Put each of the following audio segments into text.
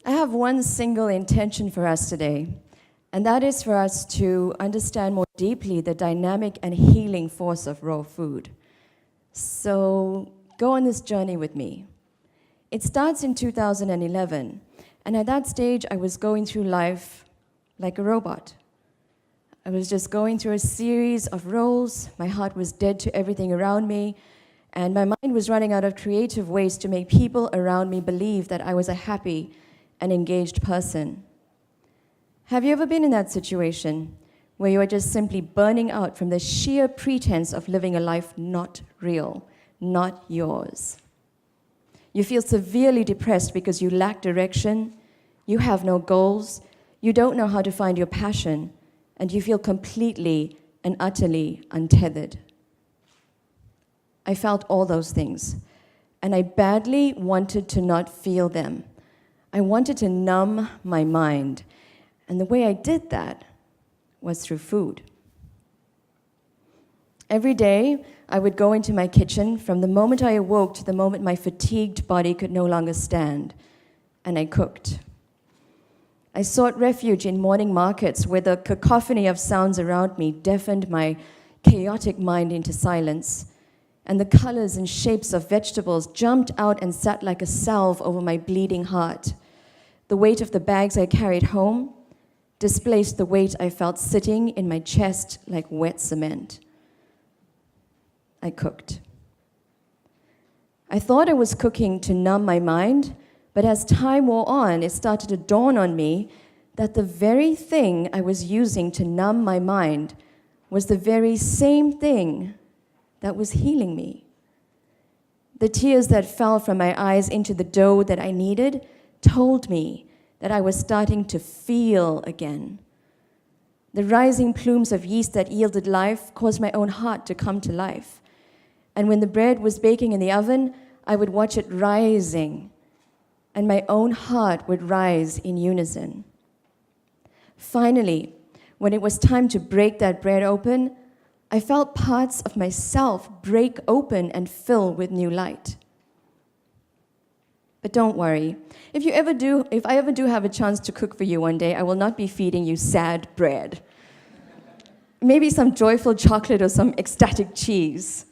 I have one single intention for us today, and that is for us to understand more deeply the dynamic and healing force of raw food. So go on this journey with me. It starts in 2011, and at that stage I was going through life like a robot. I was just going through a series of roles. My heart was dead to everything around me, and my mind was running out of creative ways to make people around me believe that I was a happy and engaged person. Have you ever been in that situation where you are just simply burning out from the sheer pretense of living a life not real, not yours? You feel severely depressed because you lack direction, you have no goals, you don't know how to find your passion, and you feel completely and utterly untethered. I felt all those things, and I badly wanted to not feel them. I wanted to numb my mind, and the way I did that was through food. Every day, I would go into my kitchen from the moment I awoke to the moment my fatigued body could no longer stand, and I cooked. I sought refuge in morning markets where the cacophony of sounds around me deafened my chaotic mind into silence, and the colors and shapes of vegetables jumped out and sat like a salve over my bleeding heart. The weight of the bags I carried home displaced the weight I felt sitting in my chest like wet cement. I cooked. I thought I was cooking to numb my mind, but as time wore on, it started to dawn on me that the very thing I was using to numb my mind was the very same thing that was healing me. The tears that fell from my eyes into the dough that I kneaded told me that I was starting to feel again. The rising plumes of yeast that yielded life caused my own heart to come to life. And when the bread was baking in the oven, I would watch it rising, and my own heart would rise in unison. Finally, when it was time to break that bread open, I felt parts of myself break open and fill with new light. But don't worry, if I ever do have a chance to cook for you one day, I will not be feeding you sad bread. Maybe some joyful chocolate or some ecstatic cheese.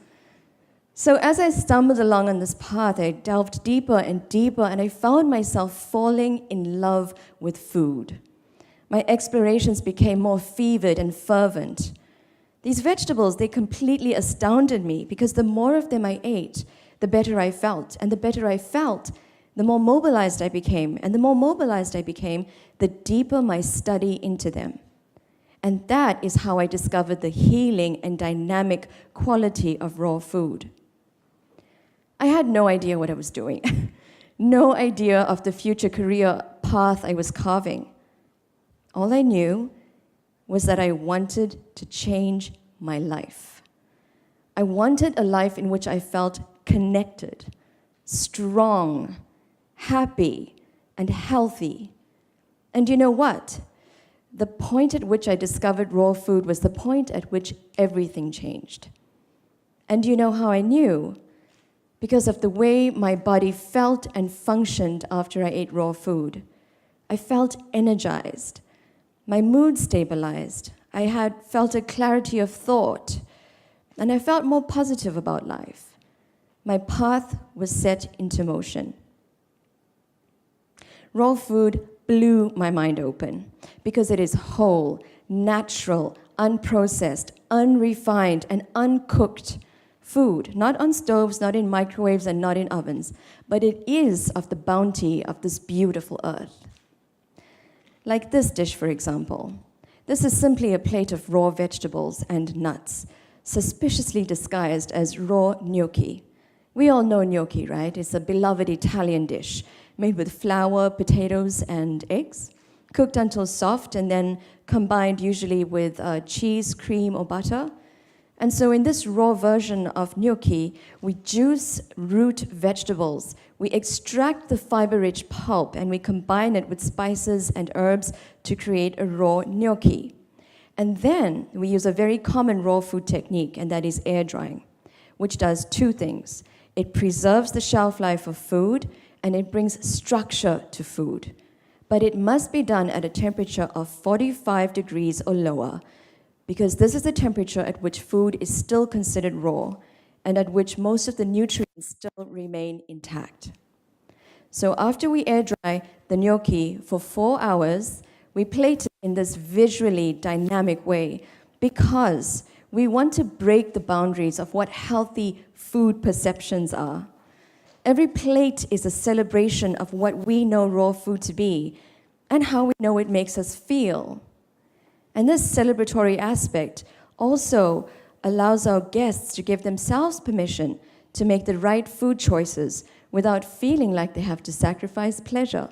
So as I stumbled along on this path, I delved deeper and deeper, and I found myself falling in love with food. My explorations became more fevered and fervent. These vegetables, they completely astounded me because the more of them I ate, the better I felt. And the better I felt, the more mobilized I became. And the more mobilized I became, the deeper my study into them. And that is how I discovered the healing and dynamic quality of raw food. I had no idea what I was doing, no idea of the future career path I was carving. All I knew was that I wanted to change my life. I wanted a life in which I felt connected, strong, happy, and healthy. And you know what? The point at which I discovered raw food was the point at which everything changed. And you know how I knew? Because of the way my body felt and functioned after I ate raw food. I felt energized. My mood stabilized. I had felt a clarity of thought. And I felt more positive about life. My path was set into motion. Raw food blew my mind open because it is whole, natural, unprocessed, unrefined, and uncooked food, not on stoves, not in microwaves, and not in ovens, but it is of the bounty of this beautiful earth. Like this dish, for example. This is simply a plate of raw vegetables and nuts, suspiciously disguised as raw gnocchi. We all know gnocchi, right? It's a beloved Italian dish made with flour, potatoes, and eggs, cooked until soft, and then combined usually with cheese, cream, or butter. And so in this raw version of gnocchi, we juice root vegetables, we extract the fiber-rich pulp, and we combine it with spices and herbs to create a raw gnocchi. And then we use a very common raw food technique, and that is air drying, which does two things. It preserves the shelf life of food, and it brings structure to food. but it must be done at a temperature of 45 degrees or lower, because this is the temperature at which food is still considered raw and at which most of the nutrients still remain intact. So after we air dry the gnocchi for 4 hours, we plate it in this visually dynamic way because we want to break the boundaries of what healthy food perceptions are. Every plate is a celebration of what we know raw food to be and how we know it makes us feel. And this celebratory aspect also allows our guests to give themselves permission to make the right food choices without feeling like they have to sacrifice pleasure.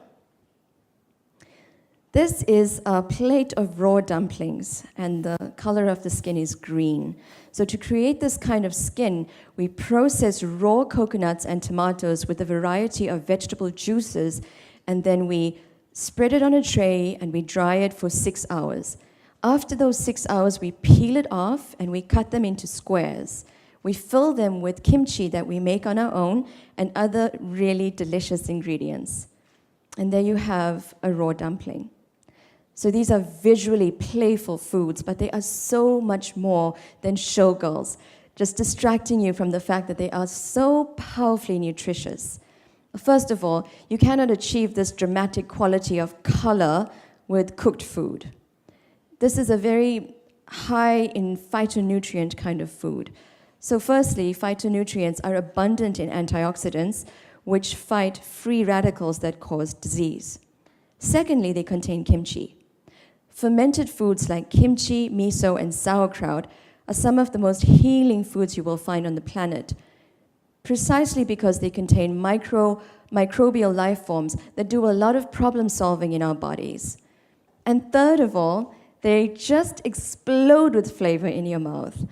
This is a plate of raw dumplings, and the color of the skin is green. So to create this kind of skin, we process raw coconuts and tomatoes with a variety of vegetable juices, and then we spread it on a tray and we dry it for 6 hours. After those 6 hours, we peel it off and we cut them into squares. We fill them with kimchi that we make on our own and other really delicious ingredients. And there you have a raw dumpling. So these are visually playful foods, but they are so much more than showgirls, just distracting you from the fact that they are so powerfully nutritious. First of all, you cannot achieve this dramatic quality of color with cooked food. This is a very high in phytonutrient kind of food. So firstly, phytonutrients are abundant in antioxidants, which fight free radicals that cause disease. Secondly, they contain kimchi. Fermented foods like kimchi, miso, and sauerkraut are some of the most healing foods you will find on the planet, precisely because they contain microbial life forms that do a lot of problem solving in our bodies. And third of all, they just explode with flavor in your mouth.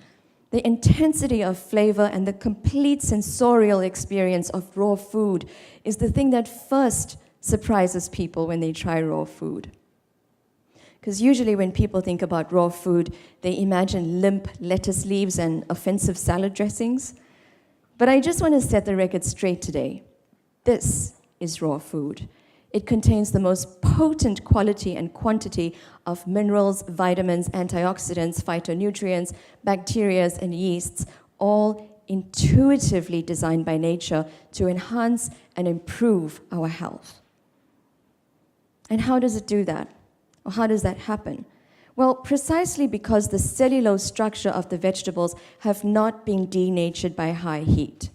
The intensity of flavor and the complete sensorial experience of raw food is the thing that first surprises people when they try raw food. Because usually when people think about raw food, they imagine limp lettuce leaves and offensive salad dressings. But I just want to set the record straight today. This is raw food. It contains the most potent quality and quantity of minerals, vitamins, antioxidants, phytonutrients, bacteria, and yeasts, all intuitively designed by nature to enhance and improve our health. And how does it do that? Or how does that happen? Well, precisely because the cellulose structure of the vegetables have not been denatured by high heat.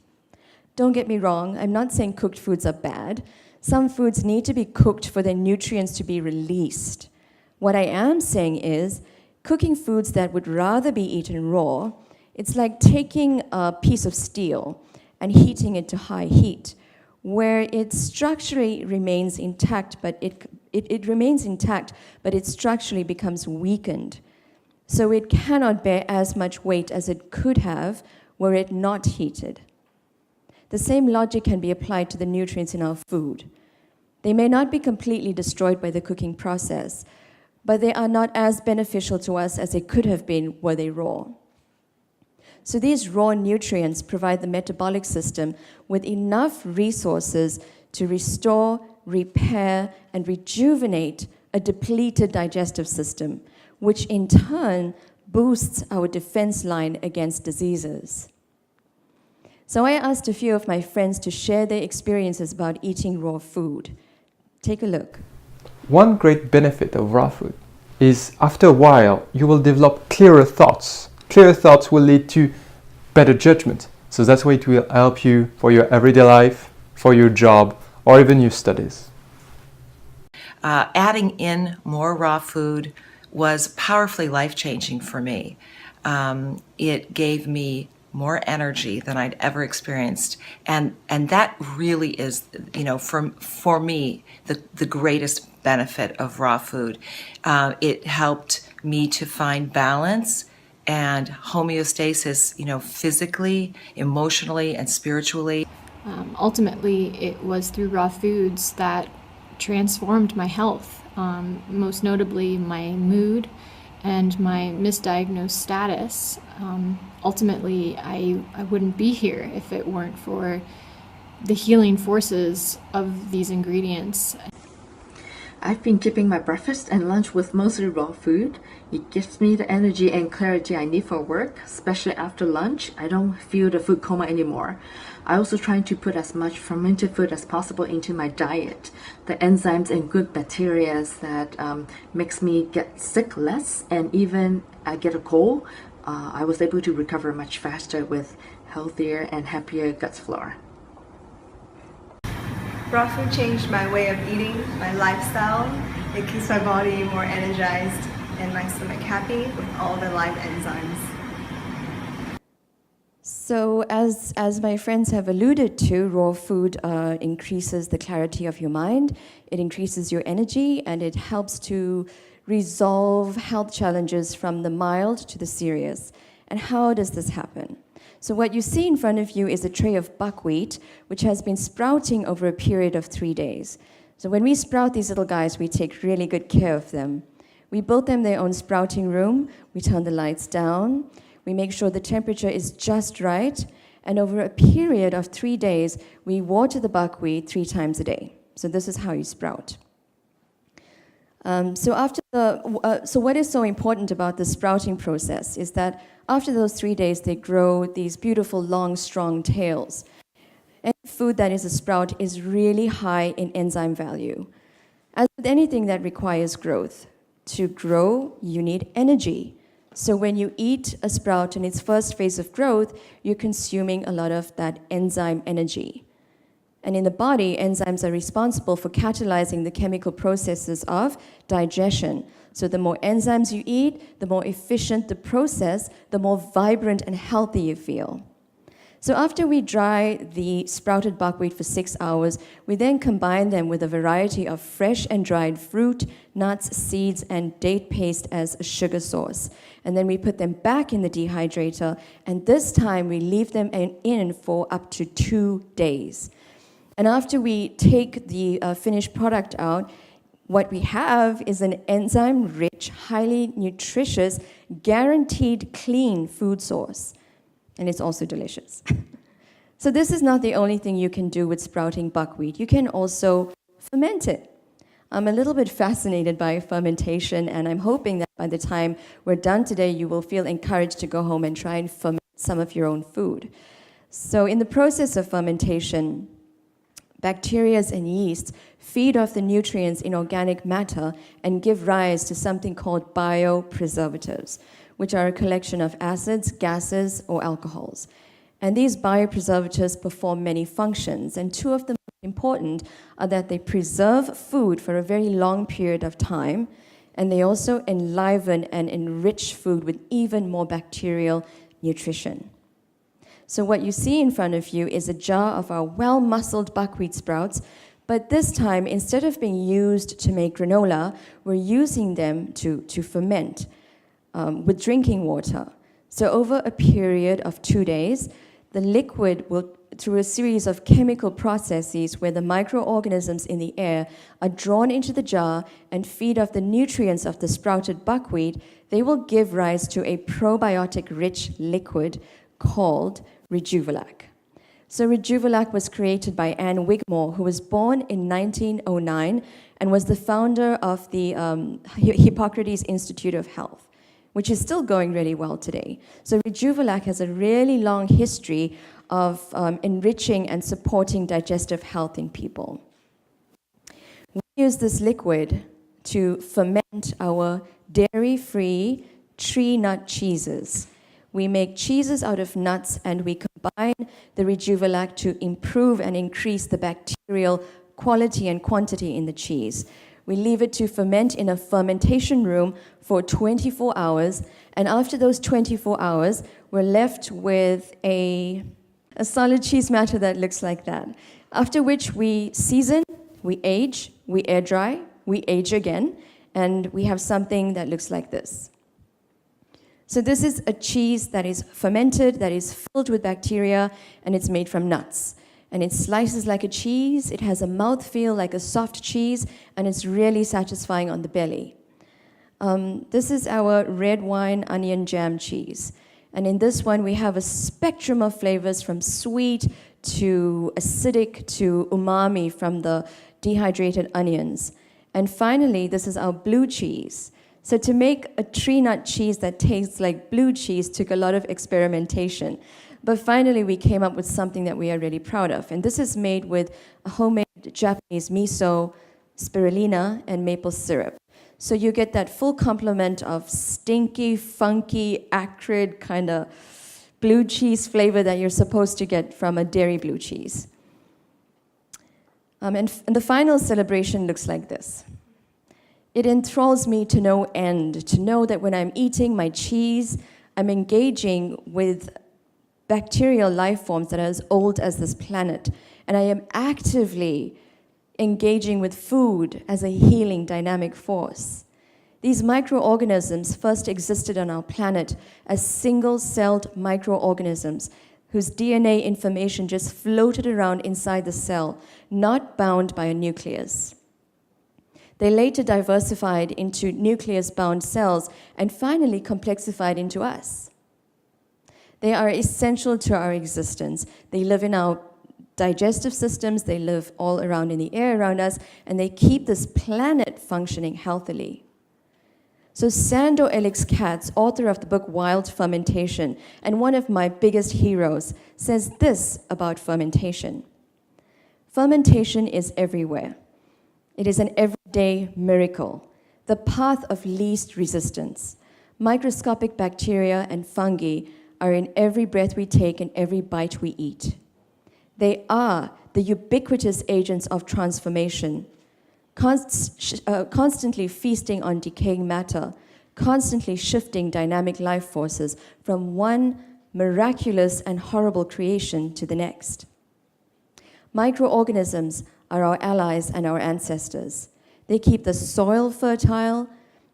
Don't get me wrong, I'm not saying cooked foods are bad. Some foods need to be cooked for their nutrients to be released. What I am saying is, cooking foods that would rather be eaten raw, it's like taking a piece of steel and heating it to high heat, where it structurally remains intact, but it remains intact, but it structurally becomes weakened. So it cannot bear as much weight as it could have were it not heated. The same logic can be applied to the nutrients in our food. They may not be completely destroyed by the cooking process, but they are not as beneficial to us as they could have been were they raw. So these raw nutrients provide the metabolic system with enough resources to restore, repair, and rejuvenate a depleted digestive system, which in turn boosts our defense line against diseases. So I asked a few of my friends to share their experiences about eating raw food. Take a look. One great benefit of raw food is after a while you will develop clearer thoughts. Clearer thoughts will lead to better judgment. So that's why it will help you for your everyday life, for your job, or even your studies. Adding in more raw food was powerfully life-changing for me. It gave me more energy than I'd ever experienced, and that really is, for me, the greatest benefit of raw food. It helped me to find balance and homeostasis, physically, emotionally, and spiritually. Ultimately, it was through raw foods that transformed my health, most notably my mood and my misdiagnosed status. Ultimately, I wouldn't be here if it weren't for the healing forces of these ingredients. I've been keeping my breakfast and lunch with mostly raw food. It gives me the energy and clarity I need for work, especially after lunch. I don't feel the food coma anymore. I also try to put as much fermented food as possible into my diet. The enzymes and good bacteria that makes me get sick less, and even I get a cold, I was able to recover much faster with healthier and happier gut flora. Raw food changed my way of eating, my lifestyle. It keeps my body more energized and my stomach happy with all the live enzymes. So as my friends have alluded to, raw food increases the clarity of your mind, it increases your energy, and it helps to resolve health challenges from the mild to the serious. And how does this happen? So what you see in front of you is a tray of buckwheat, which has been sprouting over a period of 3 days. So when we sprout these little guys, we take really good care of them. We build them their own sprouting room, we turn the lights down, we make sure the temperature is just right, and over a period of 3 days, we water the buckwheat 3 times a day. So this is how you sprout. So what is so important about the sprouting process is that after those 3 days, they grow these beautiful, long, strong tails. Any food that is a sprout is really high in enzyme value. As with anything that requires growth, to grow, you need energy. So when you eat a sprout in its first phase of growth, you're consuming a lot of that enzyme energy. And in the body, enzymes are responsible for catalyzing the chemical processes of digestion. So the more enzymes you eat, the more efficient the process, the more vibrant and healthy you feel. So after we dry the sprouted buckwheat for 6 hours, we then combine them with a variety of fresh and dried fruit, nuts, seeds, and date paste as a sugar source. And then we put them back in the dehydrator, and this time we leave them in for up to 2 days. And after we take the finished product out, what we have is an enzyme-rich, highly nutritious, guaranteed clean food source. And it's also delicious. So this is not the only thing you can do with sprouting buckwheat. You can also ferment it. I'm a little bit fascinated by fermentation, and I'm hoping that by the time we're done today, you will feel encouraged to go home and try and ferment some of your own food. So in the process of fermentation, bacteria and yeasts feed off the nutrients in organic matter and give rise to something called biopreservatives, which are a collection of acids, gases, or alcohols. And these biopreservatives perform many functions, and 2 of the most important are that they preserve food for a very long period of time, and they also enliven and enrich food with even more bacterial nutrition. So what you see in front of you is a jar of our well-muscled buckwheat sprouts, but this time, instead of being used to make granola, we're using them to ferment with drinking water. So over a period of 2 days, the liquid will, through a series of chemical processes where the microorganisms in the air are drawn into the jar and feed off the nutrients of the sprouted buckwheat, they will give rise to a probiotic-rich liquid called Rejuvelac. So Rejuvelac was created by Anne Wigmore, who was born in 1909 and was the founder of the Hippocrates Institute of Health, which is still going really well today. So Rejuvelac has a really long history of enriching and supporting digestive health in people. We use this liquid to ferment our dairy-free tree nut cheeses. We make cheeses out of nuts, and we combine the Rejuvelac to improve and increase the bacterial quality and quantity in the cheese. We leave it to ferment in a fermentation room for 24 hours, and after those 24 hours, we're left with a solid cheese matter that looks like that. After which we season, we age, we air dry, we age again, and we have something that looks like this. So this is a cheese that is fermented, that is filled with bacteria, and it's made from nuts. And it slices like a cheese, it has a mouthfeel like a soft cheese, and it's really satisfying on the belly. This is our red wine onion jam cheese. And in this one, we have a spectrum of flavors from sweet to acidic to umami from the dehydrated onions. And finally, this is our blue cheese. So to make a tree nut cheese that tastes like blue cheese took a lot of experimentation. But finally, we came up with something that we are really proud of. And this is made with a homemade Japanese miso, spirulina, and maple syrup. So you get that full complement of stinky, funky, acrid kind of blue cheese flavor that you're supposed to get from a dairy blue cheese. And the final celebration looks like this. It enthralls me to no end, to know that when I'm eating my cheese, I'm engaging with bacterial life forms that are as old as this planet. And I am actively engaging with food as a healing dynamic force. These microorganisms first existed on our planet as single-celled microorganisms whose DNA information just floated around inside the cell, not bound by a nucleus. They later diversified into nucleus-bound cells and finally complexified into us. They are essential to our existence. They live in our digestive systems, they live all around in the air around us, and they keep this planet functioning healthily. So Sandor Elix Katz, author of the book Wild Fermentation, and one of my biggest heroes, says this about fermentation. Fermentation is everywhere. It is an everyday miracle, the path of least resistance. Microscopic bacteria and fungi are in every breath we take and every bite we eat. They are the ubiquitous agents of transformation, constantly feasting on decaying matter, constantly shifting dynamic life forces from one miraculous and horrible creation to the next. Microorganisms are our allies and our ancestors. They keep the soil fertile,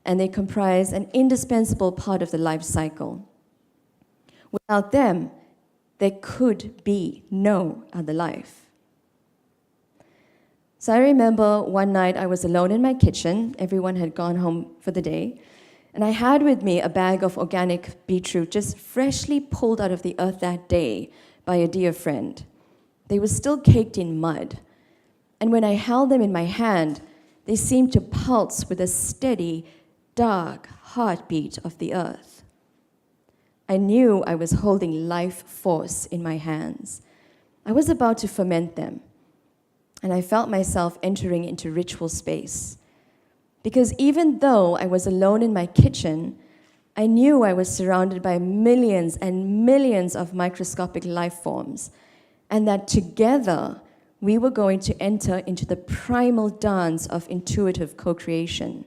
and they comprise an indispensable part of the life cycle. Without them, there could be no other life. So I remember one night I was alone in my kitchen. Everyone had gone home for the day. And I had with me a bag of organic beetroot just freshly pulled out of the earth that day by a dear friend. They were still caked in mud. And when I held them in my hand, they seemed to pulse with a steady, dark heartbeat of the earth. I knew I was holding life force in my hands. I was about to ferment them. And I felt myself entering into ritual space. Because even though I was alone in my kitchen, I knew I was surrounded by millions and millions of microscopic life forms, and that together we were going to enter into the primal dance of intuitive co-creation.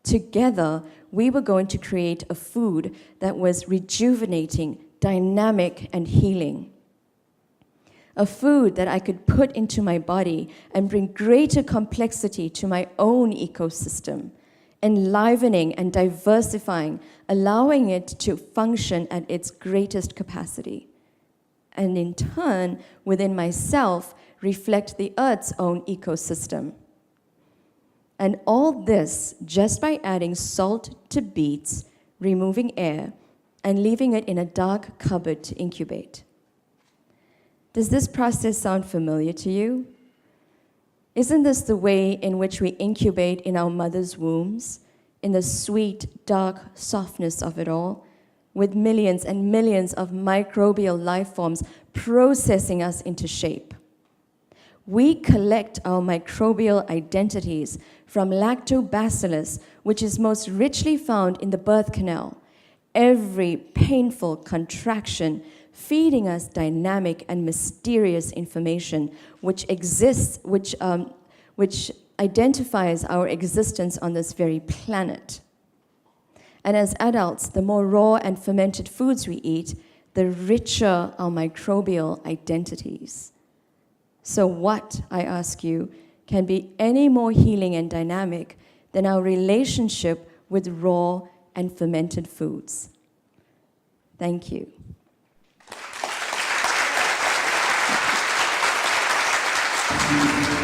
Together, we were going to create a food that was rejuvenating, dynamic, and healing. A food that I could put into my body and bring greater complexity to my own ecosystem, enlivening and diversifying, allowing it to function at its greatest capacity. And in turn, within myself, reflect the Earth's own ecosystem. And all this just by adding salt to beets, removing air, and leaving it in a dark cupboard to incubate. Does this process sound familiar to you? Isn't this the way in which we incubate in our mother's wombs, in the sweet, dark softness of it all, with millions and millions of microbial life forms processing us into shape? We collect our microbial identities from lactobacillus, which is most richly found in the birth canal. Every painful contraction feeding us dynamic and mysterious information which identifies our existence on this very planet. And as adults, the more raw and fermented foods we eat, the richer our microbial identities. So what, I ask you, can be any more healing and dynamic than our relationship with raw and fermented foods? Thank you. Thank you.